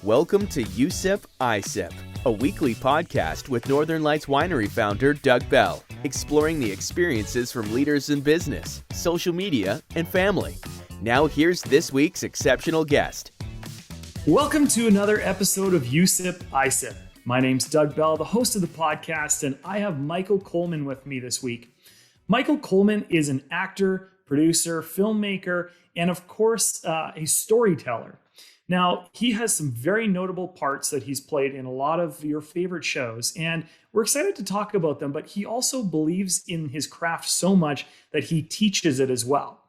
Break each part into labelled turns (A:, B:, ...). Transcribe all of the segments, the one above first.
A: Welcome to USIP ISIP, a weekly podcast with Northern Lights Winery founder Doug Bell, exploring the experiences from leaders in business, social media, and family. Now here's this week's exceptional guest.
B: Welcome to another episode of USIP ISIP. My name's Doug Bell, the host of the podcast, and I have Michael Coleman with me this week. Michael Coleman is an actor, producer, filmmaker, and of course, a storyteller. Now, he has some very notable parts that he's played in a lot of your favorite shows, and we're excited to talk about them, but he also believes in his craft so much that he teaches it as well.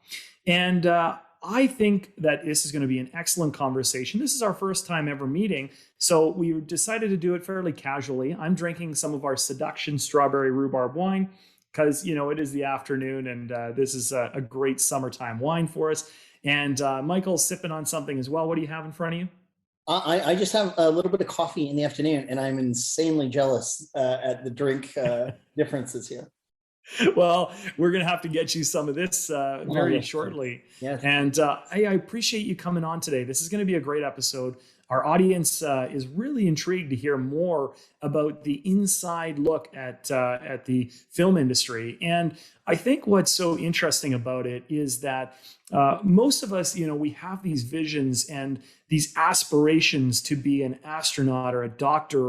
B: And I think that this is going to be an excellent conversation. This is our first time ever meeting, so we decided to do it fairly casually. I'm drinking some of our Seduction Strawberry Rhubarb wine because, you know, it is the afternoon, and this is a great summertime wine for us. And Michael's sipping on something as well. What do you have in front of you?
C: I just have a little bit of coffee in the afternoon, and I'm insanely jealous at the drink differences here.
B: Well, we're going to have to get you some of this very shortly.
C: Yes.
B: And I appreciate you coming on today. This is going to be a great episode. Our audience is really intrigued to hear more about the inside look at the film industry. And I think what's so interesting about it is that most of us, you know, we have these visions and these aspirations to be an astronaut or a doctor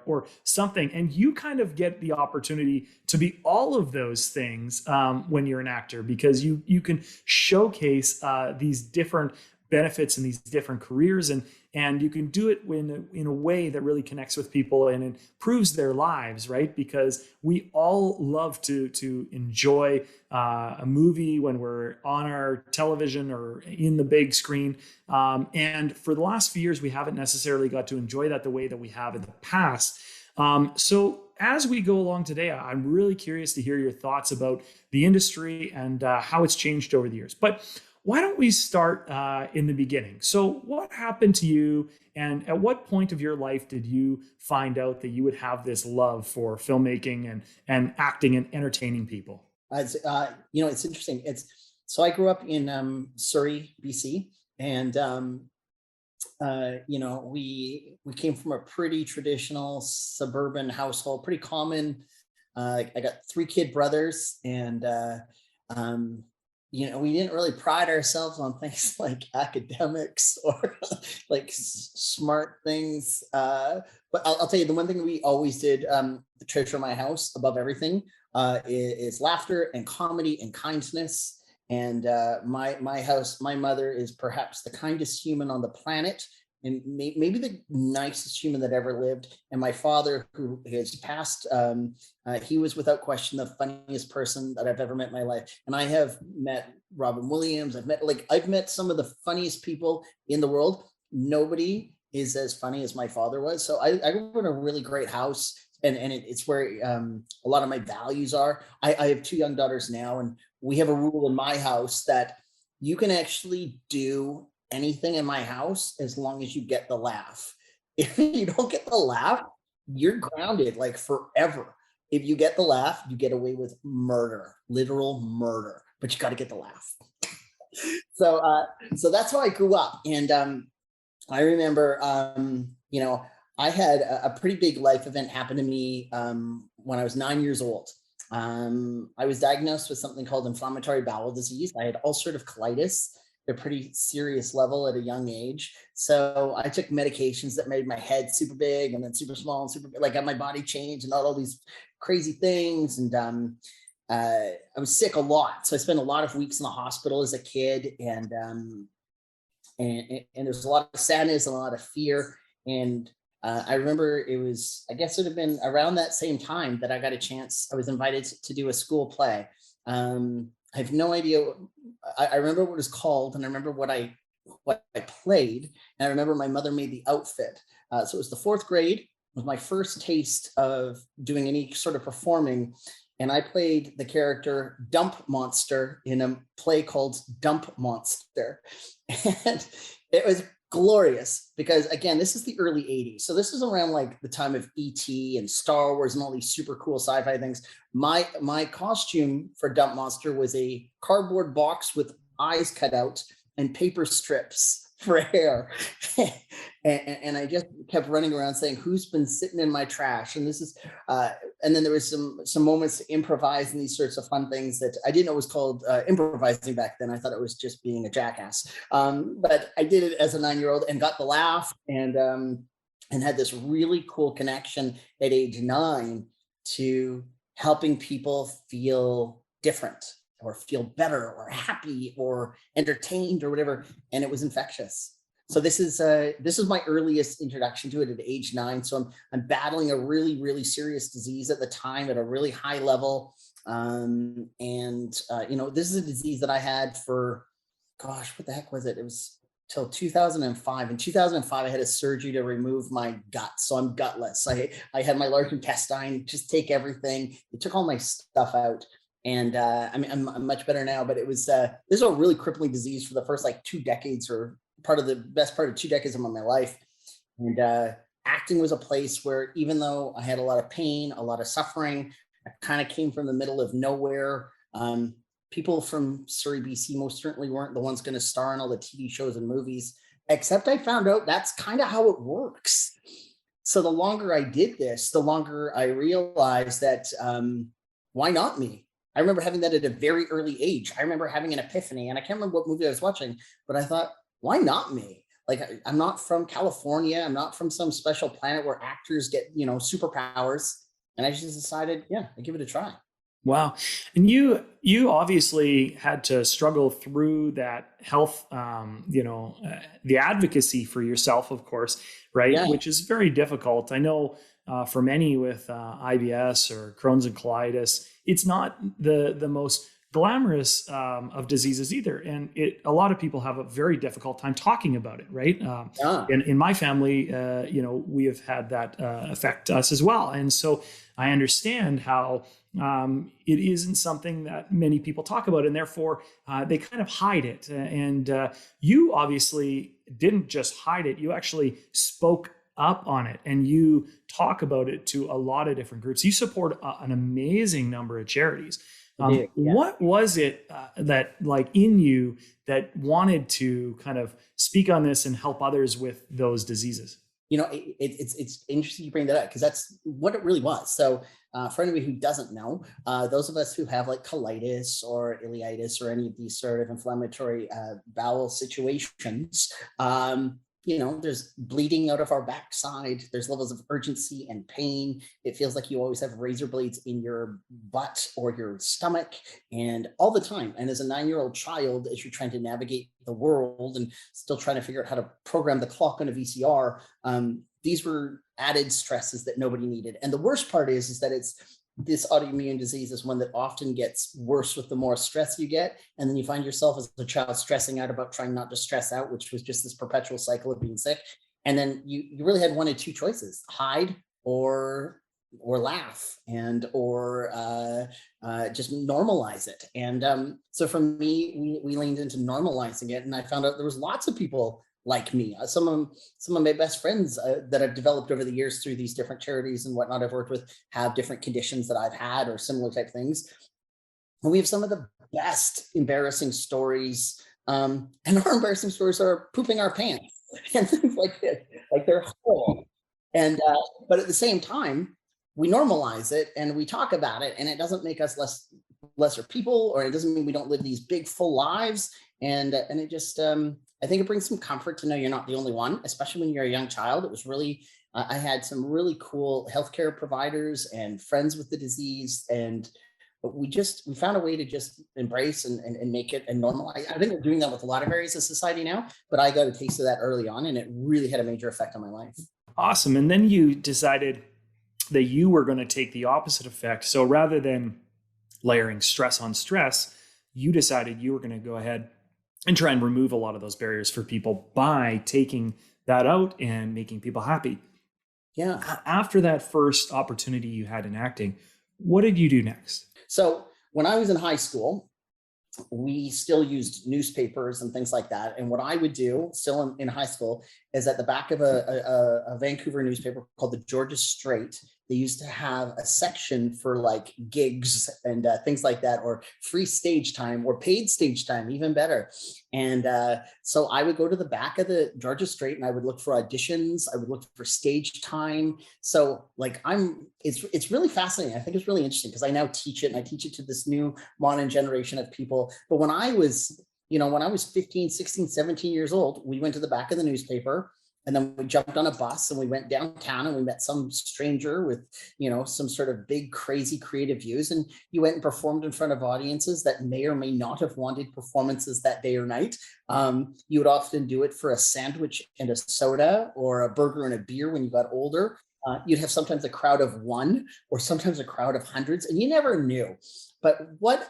B: or something. And you kind of get the opportunity to be all of those things when you're an actor, because you can showcase these different benefits and these different careers, and you can do it in a way that really connects with people and improves their lives, right? Because we all love to enjoy a movie when we're on our television or in the big screen. And for the last few years, we haven't necessarily got to enjoy that the way that we have in the past. So as we go along today, I'm really curious to hear your thoughts about the industry and how it's changed over the years. But why don't we start in the beginning? So what happened to you, and at what point of your life did you find out that you would have this love for filmmaking and acting and entertaining people?
C: It's interesting. So I grew up in Surrey, BC, and we came from a pretty traditional suburban household, pretty common. I got 3 kid brothers, and we didn't really pride ourselves on things like academics or like smart things. But I'll tell you, the one thing we always did, the treasure of my house above everything, is laughter and comedy and kindness. And my house, my mother is perhaps the kindest human on the planet, and maybe the nicest human that ever lived. And my father, who has passed, he was without question the funniest person that I've ever met in my life. And I have met Robin Williams. I've met some of the funniest people in the world. Nobody is as funny as my father was. So I grew up in a really great house, and it's where a lot of my values are. I have 2 young daughters now, and we have a rule in my house that you can actually do anything in my house as long as you get the laugh. If you don't get the laugh, you're grounded like forever. If you get the laugh, you get away with murder, literal murder, but you got to get the laugh. So that's how I grew up. And I remember, I had a pretty big life event happen to me when I was 9 years old. I was diagnosed with something called inflammatory bowel disease. I had ulcerative colitis at a pretty serious level at a young age. So I took medications that made my head super big and then super small and super big, like had my body change and all these crazy things. And I was sick a lot. So I spent a lot of weeks in the hospital as a kid, and there's a lot of sadness and a lot of fear. And I remember I guess it would have been around that same time that I got a chance. I was invited to do a school play. I have no idea. I remember what it was called, and I remember what I played, and I remember my mother made the outfit. So it was the 4th grade. It was my first taste of doing any sort of performing, and I played the character Dump Monster in a play called Dump Monster, and it was glorious because, again, this is the early 80s. So this is around like the time of E.T. and Star Wars and all these super cool sci-fi things. My costume for Dump Monster was a cardboard box with eyes cut out and paper strips for hair. And I just kept running around saying, who's been sitting in my trash? And this is, and then there was some moments to improvise and these sorts of fun things that I didn't know was called improvising back then. I thought it was just being a jackass. But I did it as a 9-year-old and got the laugh, and had this really cool connection at age 9 to helping people feel different or feel better or happy or entertained or whatever. And it was infectious. So this is my earliest introduction to it at age 9. So I'm battling a really, really serious disease at the time at a really high level. This is a disease that I had for, gosh, what the heck was it? It was till 2005. In 2005, I had a surgery to remove my gut. So I'm gutless. I had my large intestine, just take everything. It took all my stuff out. And I'm much better now, but it was, this is a really crippling disease for the first like 2 decades, or best part of 2 decades of my life. And acting was a place where, even though I had a lot of pain, a lot of suffering, I kind of came from the middle of nowhere. People from Surrey, BC most certainly weren't the ones going to star in all the TV shows and movies, except I found out that's kind of how it works. So the longer I did this, the longer I realized that why not me? I remember having that at a very early age. I remember having an epiphany, and I can't remember what movie I was watching, but I thought, why not me? Like, I'm not from California. I'm not from some special planet where actors get, superpowers. And I just decided, yeah, I'd give it a try.
B: Wow. And you obviously had to struggle through that health, the advocacy for yourself, of course, right?
C: Yeah.
B: Which is very difficult. I know for many with IBS or Crohn's and colitis, it's not the most glamorous of diseases either. And a lot of people have a very difficult time talking about it, right? In my family, we have had that affect us as well. And so I understand how it isn't something that many people talk about, and therefore they kind of hide it. And you obviously didn't just hide it, you actually spoke up on it, and you talk about it to a lot of different groups. You support an amazing number of charities.
C: Yeah.
B: What was it that, like, in you that wanted to kind of speak on this and help others with those diseases?
C: It's interesting you bring that up, because that's what it really was. So for anybody who doesn't know, those of us who have like colitis or ileitis or any of these sort of inflammatory bowel situations, there's bleeding out of our backside. There's levels of urgency and pain. It feels like you always have razor blades in your butt or your stomach, and all the time. And as a 9-year-old child, as you're trying to navigate the world and still trying to figure out how to program the clock on a VCR, these were added stresses that nobody needed. And the worst part is that this autoimmune disease is one that often gets worse with the more stress you get. And then you find yourself as a child stressing out about trying not to stress out, which was just this perpetual cycle of being sick. And then you really had one of 2 choices: hide or laugh, or just normalize it. And so for me, we leaned into normalizing it. And I found out there was lots of people like me. Some of my best friends that I've developed over the years through these different charities and whatnot I've worked with have different conditions that I've had or similar type things. And we have some of the best embarrassing stories. And our embarrassing stories are pooping our pants and things like this. Like, they're horrible. And but at the same time, we normalize it and we talk about it, and it doesn't make us lesser people, or it doesn't mean we don't live these big full lives. And it just I think it brings some comfort to know you're not the only one, especially when you're a young child. It was really, I had some really cool healthcare providers and friends with the disease, and we found a way to just embrace and make it and normalize. I think we're doing that with a lot of areas of society now, but I got a taste of that early on, and it really had a major effect on my life.
B: Awesome. And then you decided that you were going to take the opposite effect. So rather than layering stress on stress, you decided you were going to go ahead and try and remove a lot of those barriers for people by taking that out and making people happy.
C: Yeah.
B: After that first opportunity you had in acting, what did you do next?
C: So when I was in high school, we still used newspapers and things like that. And what I would do still in high school is at the back of a Vancouver newspaper called the Georgia Straight, they used to have a section for like gigs and things like that, or free stage time or paid stage time, even better. And so I would go to the back of the Georgia Strait and I would look for auditions. I would look for stage time. So like it's really fascinating. I think it's really interesting because I now teach it, and I teach it to this new modern generation of people. But when I was, when I was 15, 16, 17 years old, we went to the back of the newspaper, and then we jumped on a bus and we went downtown and we met some stranger with, some sort of big, crazy creative views. And you went and performed in front of audiences that may or may not have wanted performances that day or night. You would often do it for a sandwich and a soda, or a burger and a beer when you got older. You'd have sometimes a crowd of one, or sometimes a crowd of hundreds, and you never knew. But what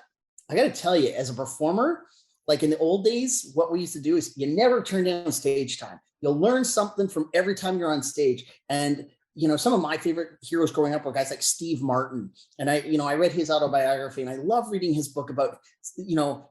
C: I got to tell you, as a performer, like in the old days, what we used to do is you never turn down stage time. You'll learn something from every time you're on stage. And, some of my favorite heroes growing up were guys like Steve Martin. And I read his autobiography, and I love reading his book about,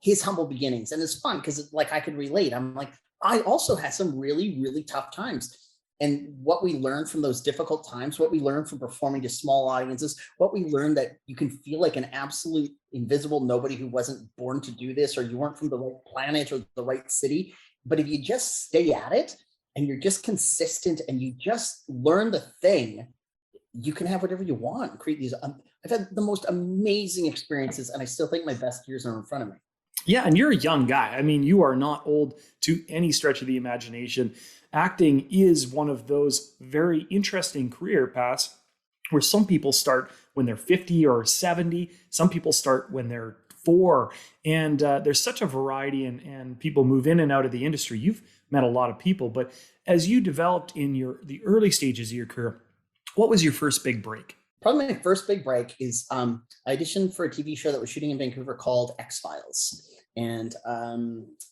C: his humble beginnings. And it's fun because like I could relate. I'm like, I also had some really, really tough times. And what we learned from those difficult times, what we learned from performing to small audiences, what we learned that you can feel like an absolute invisible nobody who wasn't born to do this, or you weren't from the right planet or the right city. But if you just stay at it and you're just consistent and you just learn the thing, you can have whatever you want and create these. I've had the most amazing experiences, and I still think my best years are in front of me.
B: Yeah, and you're a young guy. I mean, you are not old to any stretch of the imagination. Acting is one of those very interesting career paths where some people start when they're 50 or 70. Some people start when they're 4. And there's such a variety, and people move in and out of the industry. You've met a lot of people, but as you developed in the early stages of your career, what was your first big break?
C: Probably my first big break is I auditioned for a TV show that was shooting in Vancouver called X-Files. And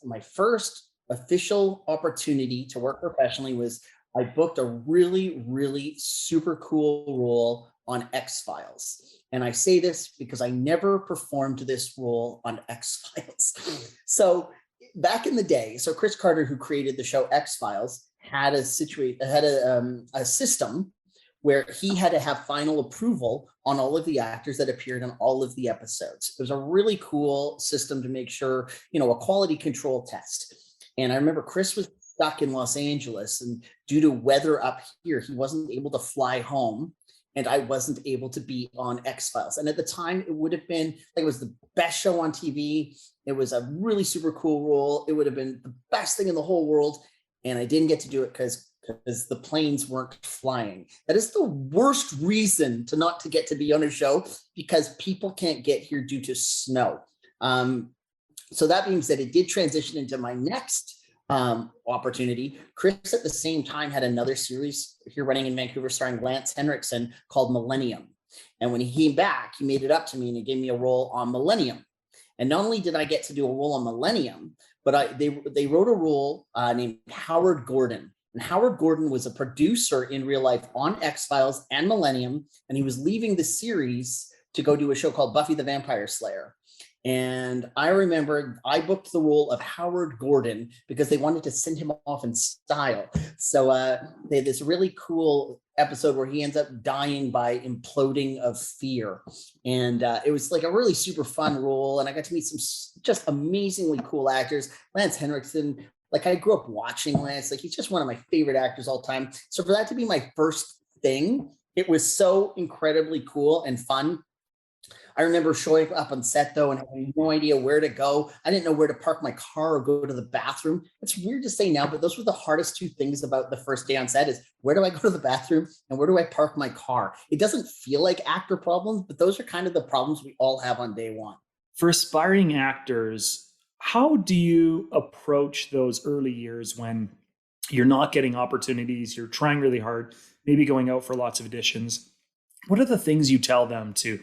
C: my first official opportunity to work professionally was I booked a really, really super cool role on X-Files. And I say this because I never performed this role on X-Files. So back in the day, so Chris Carter, who created the show X-Files, had a system where he had to have final approval on all of the actors that appeared on all of the episodes. It was a really cool system to make sure, a quality control test. And I remember Chris was stuck in Los Angeles, and due to weather up here, he wasn't able to fly home, and I wasn't able to be on X-Files. And at the time, it would have been, like, it was the best show on TV. It was a really super cool role. It would have been the best thing in the whole world. And I didn't get to do it because the planes weren't flying. That is the worst reason to get to be on a show, because people can't get here due to snow. So that being said, it did transition into my next opportunity. Chris at the same time had another series here running in Vancouver starring Lance Henriksen called Millennium. And when he came back, he made it up to me and he gave me a role on Millennium. And not only did I get to do a role on Millennium, but they wrote a role named Howard Gordon. And Howard Gordon was a producer in real life on X-Files and Millennium, and he was leaving the series to go do a show called Buffy the Vampire Slayer. And I remember I booked the role of Howard Gordon because they wanted to send him off in style. So they had this really cool episode where he ends up dying by imploding of fear. And it was like a really super fun role. And I got to meet some just amazingly cool actors. Lance Henriksen, like I grew up watching Lance, like he's just one of my favorite actors all time. So for that to be my first thing, it was so incredibly cool and fun. I remember showing up on set though and having no idea where to go. I didn't know where to park my car or go to the bathroom. It's weird to say now, but those were the hardest 2 things about the first day on set is where do I go to the bathroom and where do I park my car? It doesn't feel like actor problems, but those are kind of the problems we all have on day one.
B: For aspiring actors, how do you approach those early years when you're not getting opportunities, you're trying really hard, maybe going out for lots of auditions? What are the things you tell them to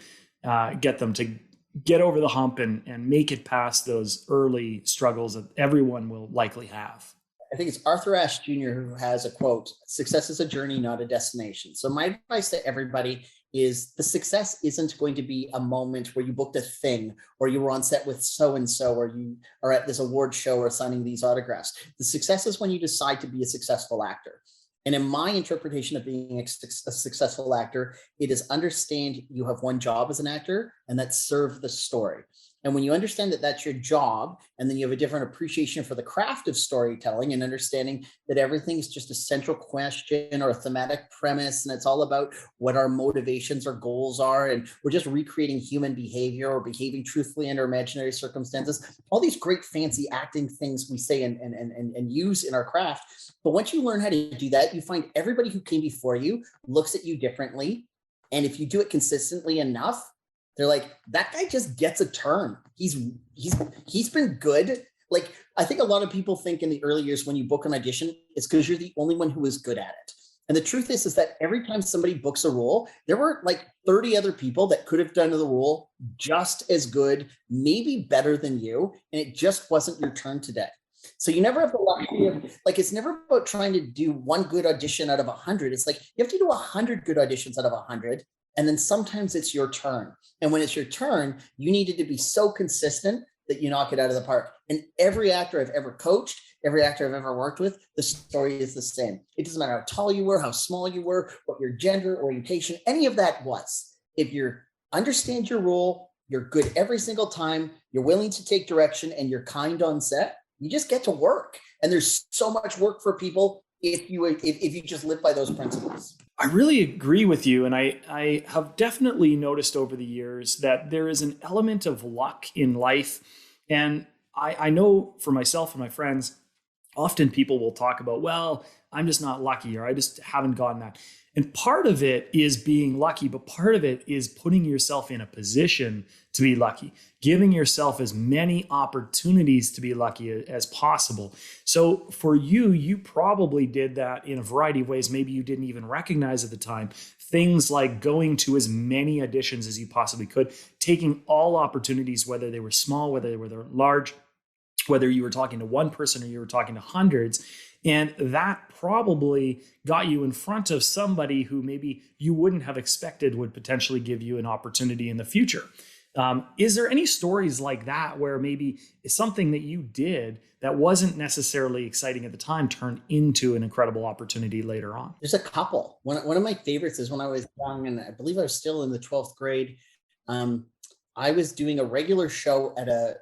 B: get them to get over the hump and make it past those early struggles that everyone will likely have?
C: I think it's Arthur Ashe Jr. who has a quote, "Success is a journey, not a destination." So my advice to everybody is the success isn't going to be a moment where you booked a thing or you were on set with so-and-so or you are at this award show or signing these autographs. The success is when you decide to be a successful actor. And in my interpretation of being a successful actor, it is understand you have one job as an actor, and that's serve the story. And when you understand that that's your job, and then you have a different appreciation for the craft of storytelling and understanding that everything is just a central question or a thematic premise, and it's all about what our motivations or goals are, and we're just recreating human behavior or behaving truthfully under imaginary circumstances, all these great fancy acting things we say and use in our craft. But once you learn how to do that, you find everybody who came before you looks at you differently. And if you do it consistently enough, they're like, that guy just gets a turn. He's been good. Like, I think a lot of people think in the early years when you book an audition, it's because you're the only one who is good at it. And the truth is that every time somebody books a role, there were like 30 other people that could have done the role just as good, maybe better than you. And it just wasn't your turn today. So you never have the luxury of, like, it's never about trying to do one good audition out of 100. It's like you have to do 100 good auditions out of 100. And then sometimes it's your turn. And when it's your turn, you needed to be so consistent that you knock it out of the park. And every actor I've ever coached, every actor I've ever worked with, the story is the same. It doesn't matter how tall you were, how small you were, what your gender, orientation, any of that was. If you understand your role, you're good every single time, you're willing to take direction, and you're kind on set, you just get to work. And there's so much work for people if you just live by those principles.
B: I really agree with you. And I have definitely noticed over the years that there is an element of luck in life. And I know for myself and my friends, often people will talk about, well, I'm just not lucky, or I just haven't gotten that. And part of it is being lucky, but part of it is putting yourself in a position to be lucky, giving yourself as many opportunities to be lucky as possible. So for you, you probably did that in a variety of ways. Maybe you didn't even recognize at the time. Things like going to as many auditions as you possibly could, taking all opportunities, whether they were small, whether they were large, whether you were talking to one person or you were talking to hundreds. And that probably got you in front of somebody who maybe you wouldn't have expected would potentially give you an opportunity in the future. Is there any stories like that where maybe something that you did that wasn't necessarily exciting at the time turned into an incredible opportunity later on?
C: There's a couple. One of my favorites is when I was young, and I believe I was still in the 12th grade. I was doing a regular show at a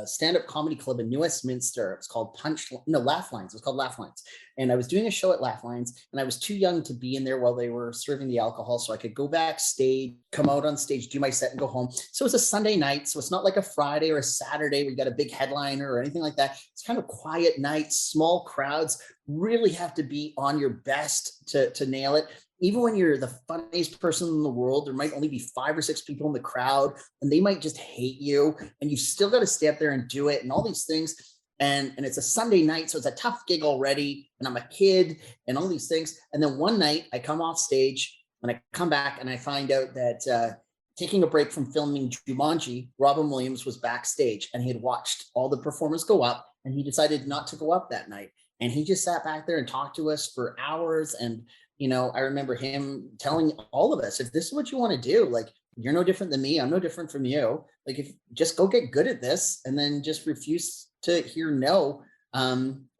C: stand-up comedy club in New Westminster. It was called Laugh Lines. It was called Laugh Lines. And I was doing a show at Laugh Lines, and I was too young to be in there while they were serving the alcohol. So I could go backstage, come out on stage, do my set, and go home. So it was a Sunday night. So it's not like a Friday or a Saturday where you got a big headliner or anything like that. It's kind of quiet nights, small crowds, really have to be on your best to nail it. Even when you're the funniest person in the world, there might only be 5 or 6 people in the crowd, and they might just hate you, and you still got to stay up there and do it and all these things. And it's a Sunday night, so it's a tough gig already, and I'm a kid and all these things. And then one night I come off stage and I come back and I find out that taking a break from filming Jumanji, Robin Williams was backstage, and he had watched all the performers go up, and he decided not to go up that night. And he just sat back there and talked to us for hours. And I remember him telling all of us, if this is what you want to do, like, you're no different than me, I'm no different from you. Like, if just go get good at this and then just refuse to hear no.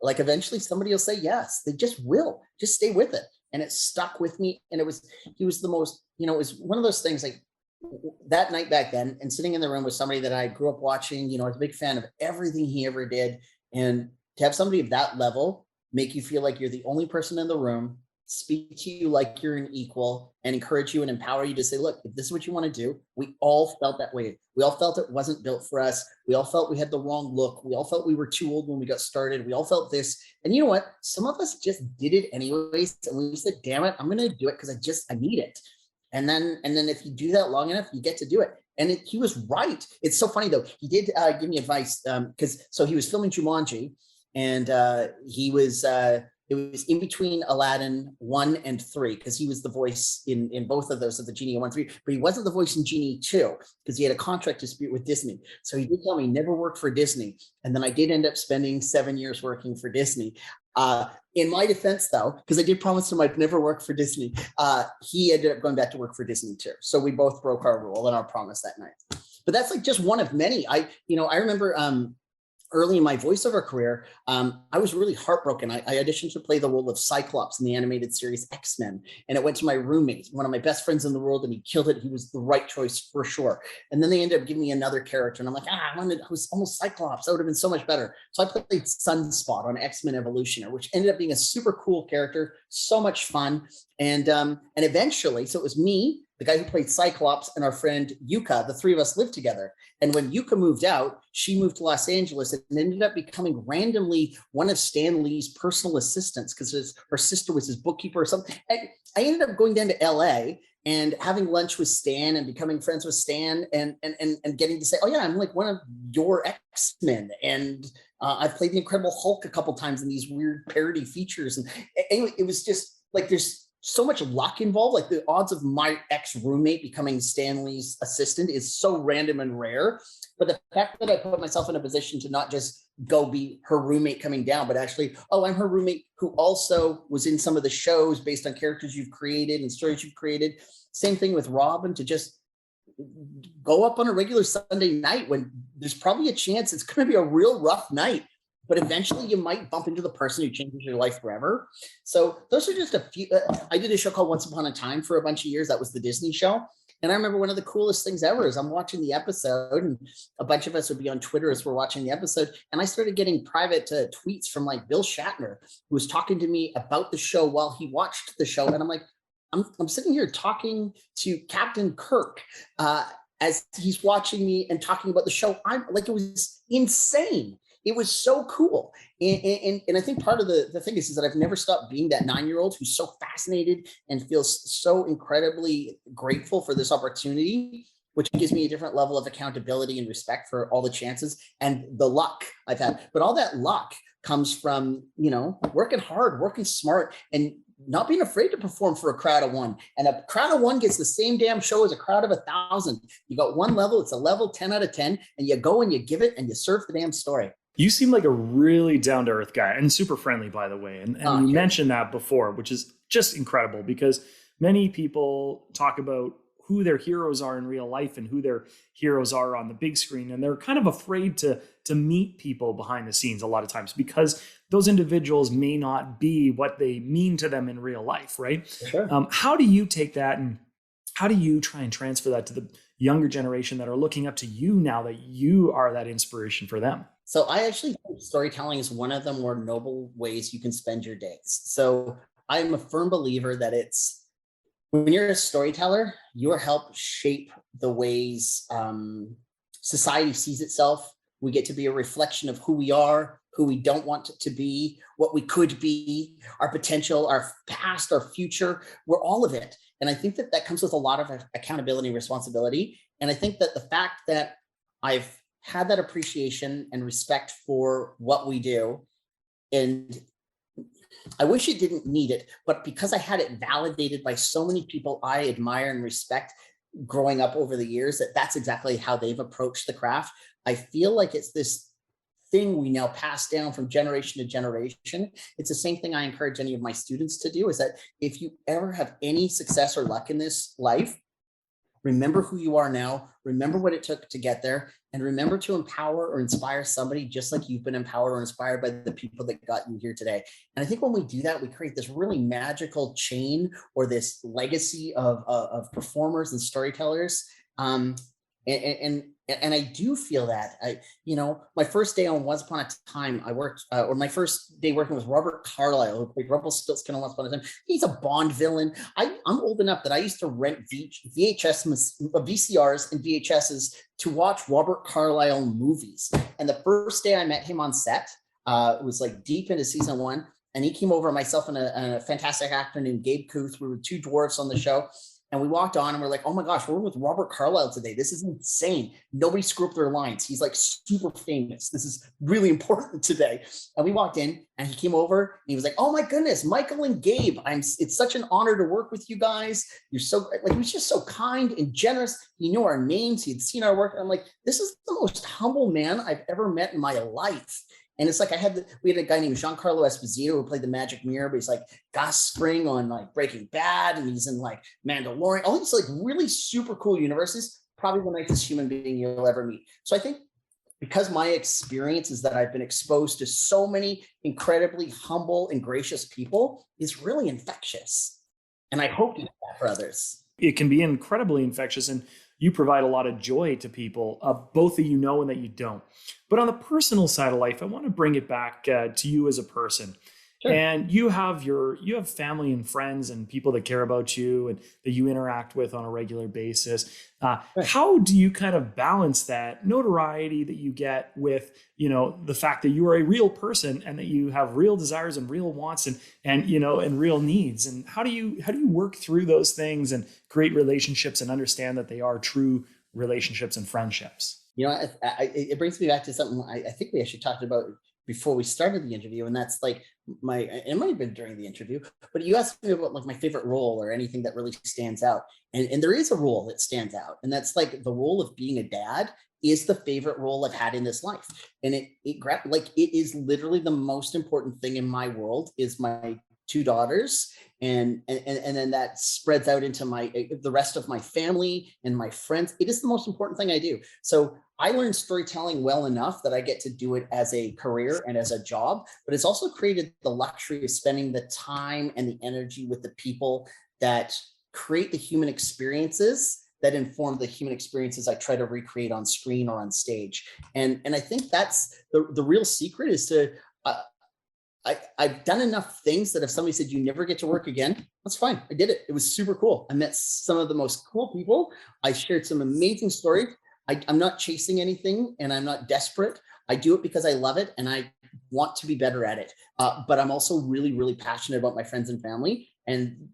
C: Like, eventually somebody will say yes. They just will. Just stay with it. And it stuck with me. And he was the most, it was one of those things, like, that night back then, and sitting in the room with somebody that I grew up watching, I was a big fan of everything he ever did. And to have somebody of that level make you feel like you're the only person in the room, speak to you like you're an equal, and encourage you and empower you to say, look, if this is what you want to do. We all felt that way. We all felt it wasn't built for us. We all felt we had the wrong look. We all felt we were too old when we got started. We all felt this. And you know what? Some of us just did it anyways. And we said, damn it, I'm going to do it because I need it. And then if you do that long enough, you get to do it. And he was right. It's so funny though. He did give me advice so he was filming Jumanji, and it was in between Aladdin 1 and 3, because he was the voice in both of those, of the Genie in 1, 3, but he wasn't the voice in Genie 2 because he had a contract dispute with Disney. So he did tell me never work for Disney. And then I did end up spending 7 years working for Disney. In my defense though, because I did promise him I'd never work for Disney, he ended up going back to work for Disney too. So we both broke our rule and our promise that night. But that's like just one of many. I remember early in my voiceover career, I was really heartbroken. I auditioned to play the role of Cyclops in the animated series X-Men, and it went to my roommate, one of my best friends in the world, and he killed it. He was the right choice for sure. And then they ended up giving me another character, and I'm like, I was almost Cyclops. That would have been so much better. So I played Sunspot on X-Men Evolutioner, which ended up being a super cool character, so much fun. And eventually, so it was me, the guy who played Cyclops, and our friend Yuka. The three of us lived together. And when Yuka moved out, she moved to Los Angeles and ended up becoming randomly one of Stan Lee's personal assistants because her sister was his bookkeeper or something. And I ended up going down to LA and having lunch with Stan and becoming friends with Stan and getting to say, oh yeah, I'm like one of your X-Men. And I've played the Incredible Hulk a couple times in these weird parody features. And anyway, it was just like, there's so much luck involved. Like the odds of my ex-roommate becoming Stan Lee's assistant is so random and rare. But the fact that I put myself in a position to not just go be her roommate coming down, but actually, oh, I'm her roommate who also was in some of the shows based on characters you've created and stories you've created. Same thing with Robin, to just go up on a regular Sunday night when there's probably a chance it's going to be a real rough night, but eventually you might bump into the person who changes your life forever. So those are just a few. I did a show called Once Upon a Time for a bunch of years. That was the Disney show. And I remember one of the coolest things ever is I'm watching the episode, and a bunch of us would be on Twitter as we're watching the episode. And I started getting private tweets from like Bill Shatner, who was talking to me about the show while he watched the show. And I'm like, I'm sitting here talking to Captain Kirk as he's watching me and talking about the show. I'm like, it was insane. It was so cool. And I think part of the thing is that I've never stopped being that 9-year-old who's so fascinated and feels so incredibly grateful for this opportunity, which gives me a different level of accountability and respect for all the chances and the luck I've had. But all that luck comes from, working hard, working smart, and not being afraid to perform for a crowd of one. And a crowd of one gets the same damn show as a crowd of 1,000. You got one level, it's a level 10 out of 10, and you go and you give it and you serve the damn story.
B: You seem like a really down-to-earth guy and super friendly, by the way. And you mentioned that before, which is just incredible because many people talk about who their heroes are in real life and who their heroes are on the big screen. And they're kind of afraid to meet people behind the scenes a lot of times because those individuals may not be what they mean to them in real life, right?
C: Sure.
B: How do you take that and how do you try and transfer that to the younger generation that are looking up to you now that you are that inspiration for them?
C: So I actually think storytelling is one of the more noble ways you can spend your days. So I'm a firm believer that when you're a storyteller, you help shape the ways society sees itself. We get to be a reflection of who we are, who we don't want to be, what we could be, our potential, our past, our future. We're all of it. And I think that comes with a lot of accountability and responsibility. And I think that the fact that I've had that appreciation and respect for what we do, and I wish it didn't need it, but because I had it validated by so many people I admire and respect growing up over the years, that's exactly how they've approached the craft. I feel like it's this thing we now pass down from generation to generation. It's the same thing I encourage any of my students to do, is that if you ever have any success or luck in this life, remember who you are now, remember what it took to get there, and remember to empower or inspire somebody just like you've been empowered or inspired by the people that got you here today. And I think when we do that, we create this really magical chain or this legacy of performers and storytellers. And I do feel that my first day on Once Upon a Time, I worked, or my first day working with Robert Carlyle, who played Rumpelstiltskin on Once Upon a Time. He's a Bond villain. I'm old enough that I used to rent VCRs and VHSs to watch Robert Carlyle movies. And the first day I met him on set, it was like deep into season 1, and he came over, myself and a fantastic actor named Gabe Kuth. We were 2 dwarfs on the show. And we walked on and we're like, oh my gosh, we're with Robert Carlyle today. This is insane. Nobody screwed up their lines. He's like super famous. This is really important today. And we walked in and he came over and he was like, oh my goodness, Michael and Gabe, it's such an honor to work with you guys. You're so, like, he was just so kind and generous. He knew our names. He had seen our work. And I'm like, this is the most humble man I've ever met in my life. And it's like we had a guy named Giancarlo Esposito who played the Magic Mirror, but he's like Gus Fring on like Breaking Bad, and he's in like Mandalorian, all these like really super cool universes. Probably the nicest human being you'll ever meet. So I think because my experience is that I've been exposed to so many incredibly humble and gracious people is really infectious. And I hope to do that for others.
B: It can be incredibly infectious, and you provide a lot of joy to people, both that you know and that you don't. But on the personal side of life, I want to bring it back to you as a person.
C: Sure.
B: And you have family and friends and people that care about you and that you interact with on a regular basis.
C: Right.
B: How do you kind of balance that notoriety that you get with, the fact that you are a real person and that you have real desires and real wants and real needs? And how do you work through those things and create relationships and understand that they are true relationships and friendships?
C: It brings me back to something I think we actually talked about before we started the interview, and that's like it might have been during the interview, but you asked me about like my favorite role or anything that really stands out. And there is a role that stands out, and that's like the role of being a dad is the favorite role I've had in this life. And it is literally the most important thing in my world is my two daughters, and then that spreads out into the rest of my family and my friends. It is the most important thing I do. So I learned storytelling well enough that I get to do it as a career and as a job, but it's also created the luxury of spending the time and the energy with the people that create the human experiences that inform the human experiences I try to recreate on screen or on stage. And I think that's the real secret is to I've done enough things that if somebody said you never get to work again, that's fine. I did it. It was super cool. I met some of the most cool people. I shared some amazing stories. I'm not chasing anything and I'm not desperate. I do it because I love it and I want to be better at it. But I'm also really, really passionate about my friends and family. And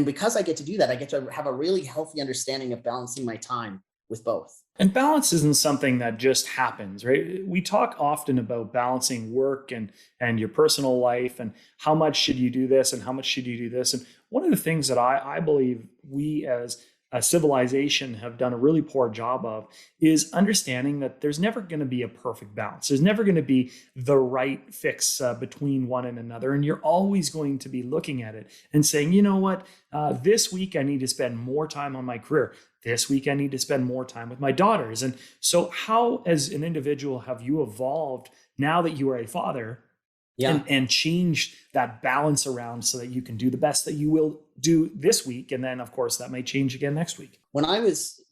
C: because I get to do that, I get to have a really healthy understanding of balancing my time with both.
B: And balance isn't something that just happens, right? We talk often about balancing work and your personal life and how much should you do this and how much should you do this. And one of the things that I believe we as a civilization have done a really poor job of is understanding that there's never going to be a perfect balance. There's never going to be the right fix between one and another. And you're always going to be looking at it and saying, you know what, this week I need to spend more time on my career. This week I need to spend more time with my daughters. And so how, as an individual, have you evolved now that you are a father?
C: Yeah.
B: And change that balance around so that you can do the best that you will do this week. And then, of course, that may change again next week.
C: When I was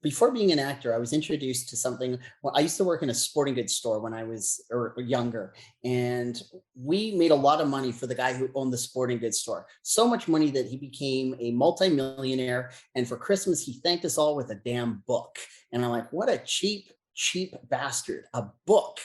C: before being an actor, I was introduced to something. Well, I used to work in a sporting goods store when I was younger, and we made a lot of money for the guy who owned the sporting goods store. So much money that he became a multimillionaire. And for Christmas, he thanked us all with a damn book. And I'm like, what a cheap bastard, a book.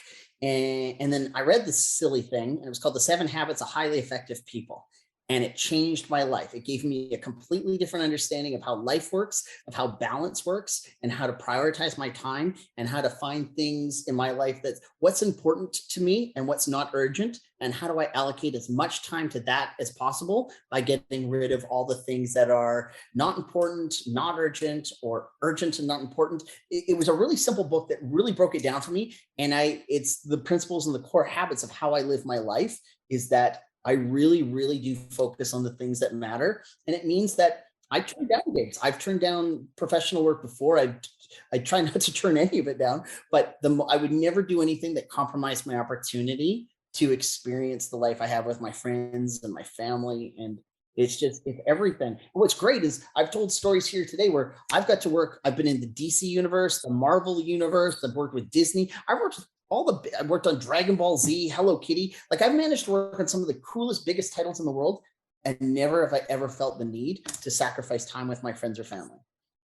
C: And then I read this silly thing, and it was called The 7 Habits of Highly Effective People. And it changed my life. It gave me a completely different understanding of how life works, of how balance works, and how to prioritize my time and how to find things in my life that's what's important to me and what's not urgent. And how do I allocate as much time to that as possible by getting rid of all the things that are not important, not urgent, or urgent and not important. It was a really simple book that really broke it down for me. And it's the principles and the core habits of how I live my life is that I really, really do focus on the things that matter. And it means that I turn down gigs. I've turned down professional work before. I try not to turn any of it down, but I would never do anything that compromised my opportunity to experience the life I have with my friends and my family. And it's everything. And what's great is I've told stories here today where I've got to work. I've been in the DC universe, the Marvel universe. I've worked with Disney. I've worked with I worked on Dragon Ball Z, Hello Kitty. Like I've managed to work on some of the coolest, biggest titles in the world. And never have I ever felt the need to sacrifice time with my friends or family.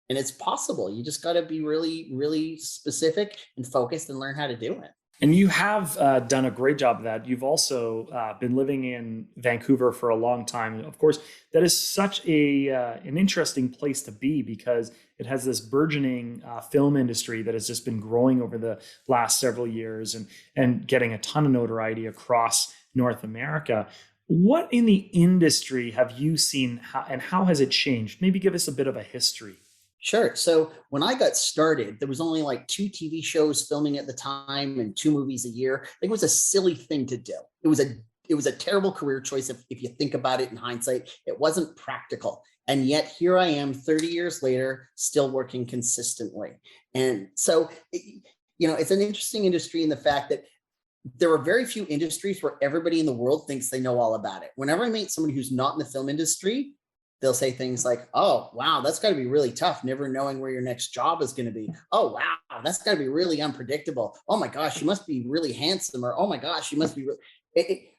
C: And it's possible. You just got to be really, really specific and focused and learn how to do it.
B: And you have done a great job of that. You've also been living in Vancouver for a long time. And of course, that is such an interesting place to be because it has this burgeoning film industry that has just been growing over the last several years and getting a ton of notoriety across North America. What in the industry have you seen and how has it changed? Maybe give us a bit of a history.
C: Sure. So when I got started, there was only like 2 TV shows filming at the time and 2 movies a year. I think it was a silly thing to do. It was a terrible career choice if you think about it in hindsight. It wasn't practical. And yet here I am 30 years later, still working consistently. And so it's an interesting industry in the fact that there are very few industries where everybody in the world thinks they know all about it. Whenever I meet somebody who's not in the film industry, they'll say things like, oh, wow, that's got to be really tough, never knowing where your next job is going to be. Oh, wow, that's got to be really unpredictable. Oh my gosh, you must be really handsome. Or, oh my gosh, you must be really...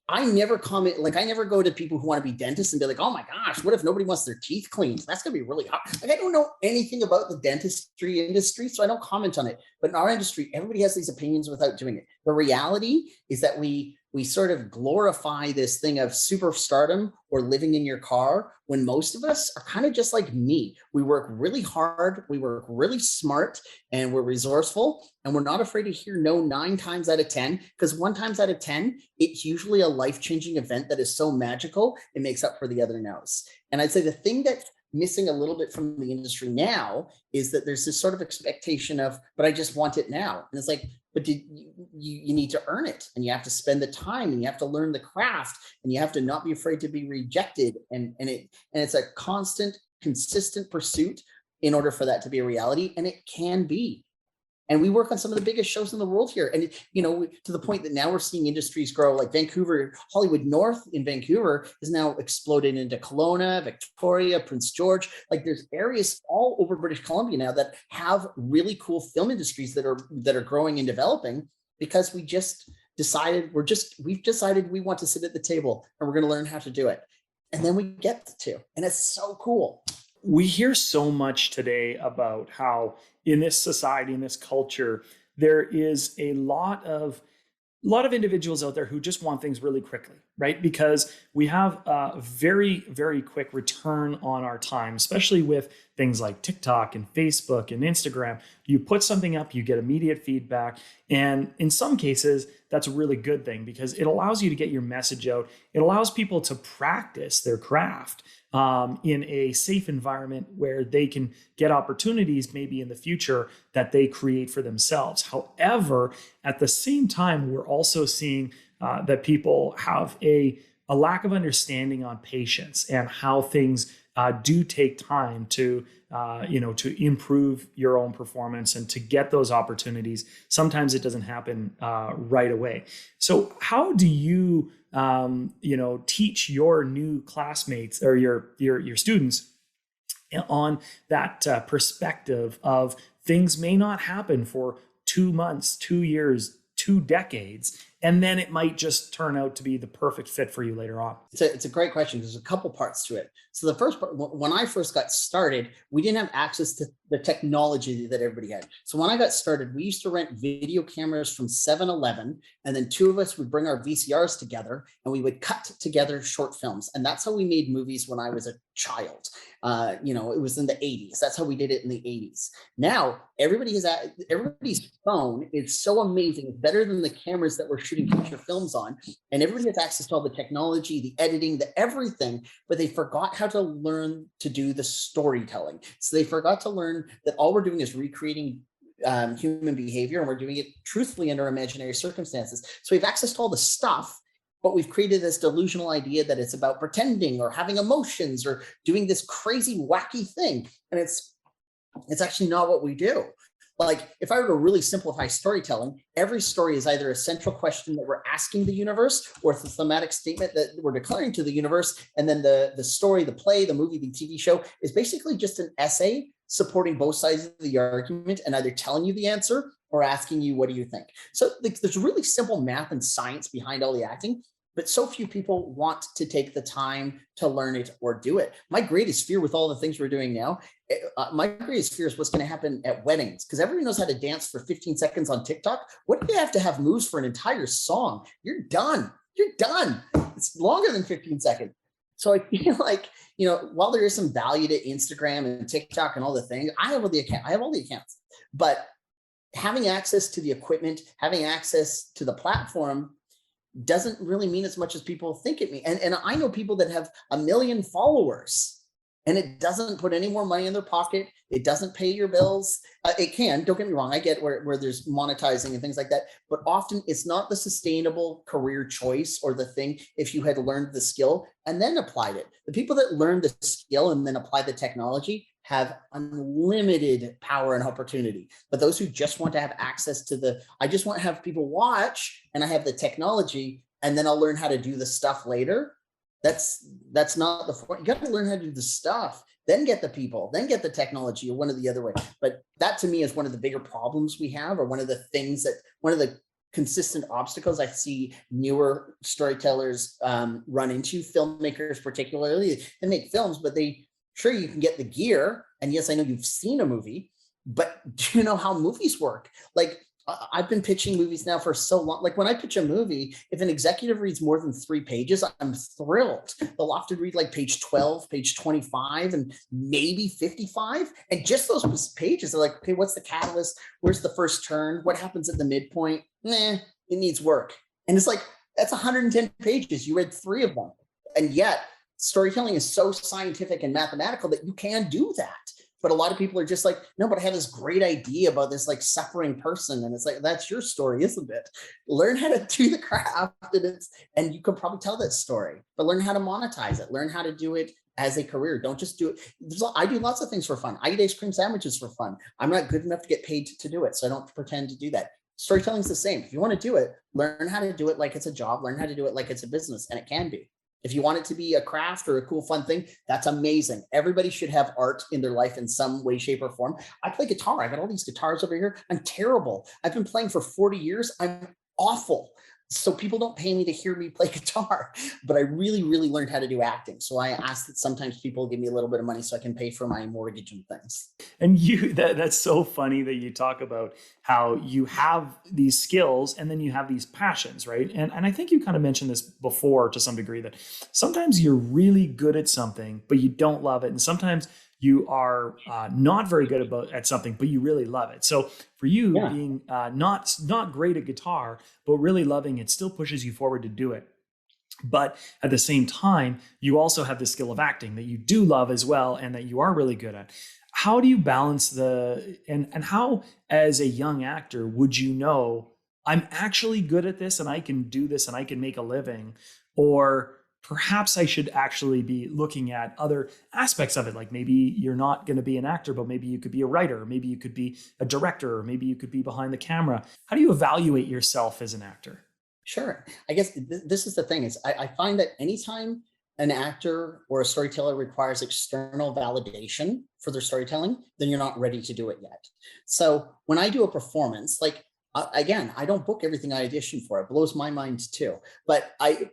C: I never comment, like I never go to people who want to be dentists and be like, oh my gosh, what if nobody wants their teeth cleaned? That's going to be really hard. Like, I don't know anything about the dentistry industry, so I don't comment on it. But in our industry, everybody has these opinions without doing it. The reality is that we sort of glorify this thing of superstardom or living in your car, when most of us are kind of just like me. We work really hard, we work really smart, and we're resourceful, and we're not afraid to hear no 9 times out of 10, because 1 times out of 10, it's usually a life-changing event that is so magical, it makes up for the other no's. And I'd say the thing that's missing a little bit from the industry now is that there's this sort of expectation of, but I just want it now. And it's like, but you need to earn it, and you have to spend the time, and you have to learn the craft, and you have to not be afraid to be rejected. And it's a constant, consistent pursuit in order for that to be a reality. And it can be. And we work on some of the biggest shows in the world here. And, to the point that now we're seeing industries grow, like Vancouver, Hollywood North in Vancouver is now exploded into Kelowna, Victoria, Prince George. Like there's areas all over British Columbia now that have really cool film industries that are growing and developing, because we've decided we want to sit at the table and we're going to learn how to do it. And then we get to, and it's so cool.
B: We hear so much today about how in this society, in this culture, there is a lot of individuals out there who just want things really quickly, right? Because we have a very, very quick return on our time, especially with things like TikTok and Facebook and Instagram. You put something up, you get immediate feedback. And in some cases, that's a really good thing, because it allows you to get your message out. It allows people to practice their craft in a safe environment where they can get opportunities maybe in the future that they create for themselves. However, at the same time, we're also seeing that people have a lack of understanding on patience and how things do take time to improve your own performance and to get those opportunities. Sometimes it doesn't happen right away. So how do you teach your new classmates or your students on that perspective of things may not happen for 2 months, 2 years, 2 decades, and then it might just turn out to be the perfect fit for you later on?
C: It's a great question. There's a couple parts to it. So the first part, when I first got started, we didn't have access to the technology that everybody had. So when I got started, we used to rent video cameras from 7-Eleven, and then 2 of us would bring our VCRs together and we would cut together short films. And that's how we made movies when I was a child. It was in the 80s. That's how we did it in the 80s. Now everybody's phone is so amazing. It's better than the cameras that we're shooting feature films on. And everybody has access to all the technology, the editing, the everything, but they forgot how to learn to do the storytelling. So they forgot to learn that all we're doing is recreating human behavior, and we're doing it truthfully under imaginary circumstances. So we have access to all the stuff, but we've created this delusional idea that it's about pretending or having emotions or doing this crazy, wacky thing. And it's actually not what we do. Like, if I were to really simplify storytelling, every story is either a central question that we're asking the universe, or it's a thematic statement that we're declaring to the universe. And then the story, the play, the movie, the TV show is basically just an essay supporting both sides of the argument and either telling you the answer or asking you, what do you think? So there's really simple math and science behind all the acting, but so few people want to take the time to learn it or do it. My greatest fear with all the things we're doing now, my greatest fear is what's going to happen at weddings, because everybody knows how to dance for 15 seconds on TikTok. What do you have to have moves for an entire song? You're done. It's longer than 15 seconds. So I feel like, while there is some value to Instagram and TikTok and all the things, I have all the accounts, but having access to the equipment, having access to the platform doesn't really mean as much as people think it means. And I know people that have 1 million followers, and it doesn't put any more money in their pocket. It doesn't pay your bills. It can, don't get me wrong. I get where there's monetizing and things like that, but often it's not the sustainable career choice or the thing if you had learned the skill and then applied it. The people that learn the skill and then apply the technology have unlimited power and opportunity. But those who just want to have access to I just want to have people watch and I have the technology and then I'll learn how to do the stuff later. That's not the point. You got to learn how to do the stuff, then get the people, then get the technology, or one of the other way. But that to me is one of the bigger problems we have, or one of the consistent obstacles I see newer storytellers run into, filmmakers particularly. They make films, but sure, you can get the gear. And yes, I know you've seen a movie, but do you know how movies work? Like, I've been pitching movies now for so long. Like, when I pitch a movie, if an executive reads more than 3 pages, I'm thrilled. They'll often read like page 12, page 25, and maybe 55. And just those pages, they're like, okay, what's the catalyst? Where's the first turn? What happens at the midpoint? It needs work. And it's like, that's 110 pages. You read 3 of them. And yet storytelling is so scientific and mathematical that you can do that. But a lot of people are just like, no, but I have this great idea about this like suffering person. And it's like, that's your story, isn't it? Learn how to do the craft, and you can probably tell that story, but learn how to monetize it. Learn how to do it as a career. Don't just do it. I do lots of things for fun. I eat ice cream sandwiches for fun. I'm not good enough to get paid to do it, so I don't pretend to do that. Storytelling is the same. If you want to do it, learn how to do it like it's a job. Learn how to do it like it's a business, and it can be. If you want it to be a craft or a cool, fun thing, that's amazing. Everybody should have art in their life in some way, shape, or form. I play guitar. I got all these guitars over here. I'm terrible. I've been playing for 40 years. I'm awful. So people don't pay me to hear me play guitar, but I really, really learned how to do acting. So I ask that sometimes people give me a little bit of money so I can pay for my mortgage and things.
B: And that's so funny that you talk about how you have these skills and then you have these passions, right? And I think you kind of mentioned this before to some degree, that sometimes you're really good at something, but you don't love it. And sometimes you are not very good at something, but you really love it. So for you, being not great at guitar, but really loving it, still pushes you forward to do it. But at the same time, you also have the skill of acting that you do love as well, and that you are really good at. How do you balance and how, as a young actor, would you know, I'm actually good at this and I can do this and I can make a living? Or perhaps I should actually be looking at other aspects of it. Like, maybe you're not going to be an actor, but maybe you could be a writer, or maybe you could be a director, or maybe you could be behind the camera. How do you evaluate yourself as an actor?
C: Sure. I guess this is the thing is I find that anytime an actor or a storyteller requires external validation for their storytelling, then you're not ready to do it yet. So when I do a performance, like, again, I don't book everything I audition for. It blows my mind too. But I